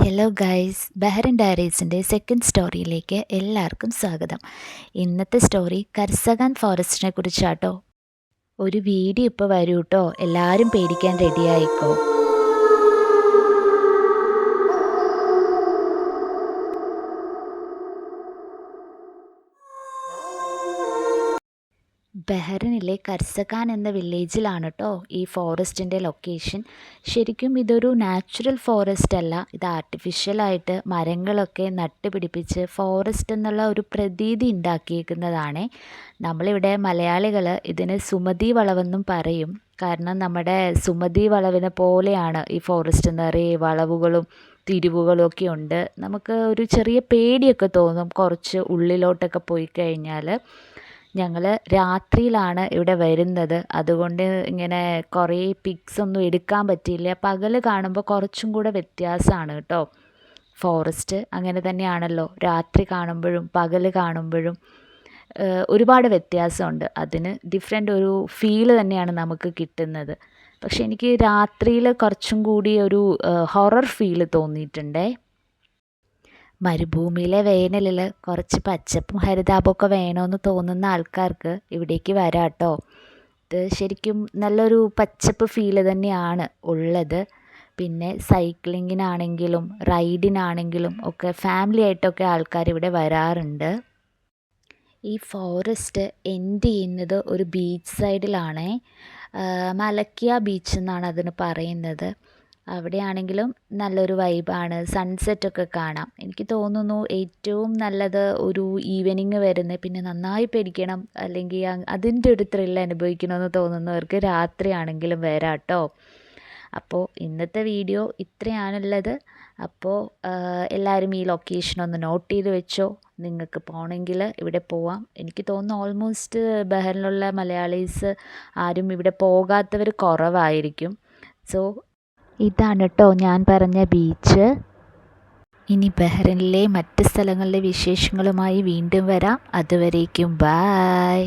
Hello guys, Bahrain ഡയറീസിൻ്റെ second സ്റ്റോറിയിലേക്ക് എല്ലാവർക്കും സ്വാഗതം. ഇന്നത്തെ സ്റ്റോറി കർസഗാൻ ഫോറസ്റ്റിനെ കുറിച്ചാട്ടോ. ഒരു വീഡിയോ ഇപ്പോൾ വരൂ കേട്ടോ, എല്ലാവരും പേടിക്കാൻ റെഡിയായിക്കോ. ബഹ്റിനിലെ കർസഗാൻ എന്ന വില്ലേജിലാണ് കേട്ടോ ഈ ഫോറസ്റ്റിൻ്റെ ലൊക്കേഷൻ. ശരിക്കും ഇതൊരു നാച്ചുറൽ ഫോറസ്റ്റ് അല്ല, ഇത് ആർട്ടിഫിഷ്യലായിട്ട് മരങ്ങളൊക്കെ നട്ടുപിടിപ്പിച്ച് ഫോറസ്റ്റ് എന്നുള്ള ഒരു പ്രതീതി ഉണ്ടാക്കിയിരിക്കുന്നതാണ്. നമ്മളിവിടെ മലയാളികൾ ഇതിന് സുമതി വളവെന്നും പറയും. കാരണം നമ്മുടെ സുമതി വളവിനെ പോലെയാണ് ഈ ഫോറസ്റ്റ്, നിറയെ വളവുകളും തിരിവുകളും ഒക്കെ ഉണ്ട്. നമുക്ക് ഒരു ചെറിയ പേടിയൊക്കെ തോന്നും കുറച്ച് ഉള്ളിലോട്ടൊക്കെ പോയി കഴിഞ്ഞാൽ. ഞങ്ങൾ രാത്രിയിലാണ് ഇവിടെ വരുന്നത്, അതുകൊണ്ട് ഇങ്ങനെ കുറേ പിക്സ് ഒന്നും എടുക്കാൻ പറ്റിയില്ല. പകൽ കാണുമ്പോൾ കുറച്ചും കൂടെ വ്യത്യാസമാണ് കേട്ടോ. ഫോറസ്റ്റ് അങ്ങനെ തന്നെയാണല്ലോ, രാത്രി കാണുമ്പോഴും പകൽ കാണുമ്പോഴും ഒരുപാട് വ്യത്യാസമുണ്ട്. അതിന് ഡിഫറെൻ്റ് ഒരു ഫീല് തന്നെയാണ് നമുക്ക് കിട്ടുന്നത്. പക്ഷെ എനിക്ക് രാത്രിയിൽ കുറച്ചും കൂടി ഒരു ഹൊറർ ഫീല് തോന്നിയിട്ടുണ്ടേ. മരുഭൂമിയിലെ വേനലിൽ കുറച്ച് പച്ചപ്പും ഹരിതാപമൊക്കെ വേണമെന്ന് തോന്നുന്ന ആൾക്കാർക്ക് ഇവിടേക്ക് വരാം കേട്ടോ. ഇത് ശരിക്കും നല്ലൊരു പച്ചപ്പ് ഫീല് തന്നെയാണ് ഉള്ളത്. പിന്നെ സൈക്ലിങ്ങിനാണെങ്കിലും റൈഡിനാണെങ്കിലും ഒക്കെ ഫാമിലി ആയിട്ടൊക്കെ ആൾക്കാർ ഇവിടെ വരാറുണ്ട്. ഈ ഫോറസ്റ്റ് എൻഡ് ചെയ്യുന്നത് ഒരു ബീച്ച് സൈഡിലാണേ. മലക്കിയ ബീച്ച് എന്നാണ് അതിന് പറയുന്നത്. അവിടെയാണെങ്കിലും നല്ലൊരു വൈബാണ്, സൺസെറ്റൊക്കെ കാണാം. എനിക്ക് തോന്നുന്നു ഏറ്റവും നല്ലത് ഒരു ഈവനിങ് വരുന്നത്, പിന്നെ നന്നായി പേടിക്കണം അല്ലെങ്കിൽ അതിൻ്റെ ഒരു ത്രില്ല് അനുഭവിക്കണമെന്ന് തോന്നുന്നവർക്ക് രാത്രിയാണെങ്കിലും വരാം കേട്ടോ. അപ്പോൾ ഇന്നത്തെ വീഡിയോ ഇത്രയാണുള്ളത്. അപ്പോൾ എല്ലാവരും ഈ ലൊക്കേഷൻ ഒന്ന് നോട്ട് ചെയ്ത് വെച്ചോ. നിങ്ങൾക്ക് പോകണമെങ്കിൽ ഇവിടെ പോവാം. എനിക്ക് തോന്നുന്നു ഓൾമോസ്റ്റ് ബഹ്റിനിലുള്ള മലയാളീസ് ആരും ഇവിടെ പോകാത്തവർ കുറവായിരിക്കും. സോ ഇതാണ് കേട്ടോ ഞാൻ പറഞ്ഞ ബീച്ച്. ഇനി ബഹ്റിനിലെ മറ്റ് സ്ഥലങ്ങളിലെ വിശേഷങ്ങളുമായി വീണ്ടും വരാം. അതുവരേക്കും ബായ്.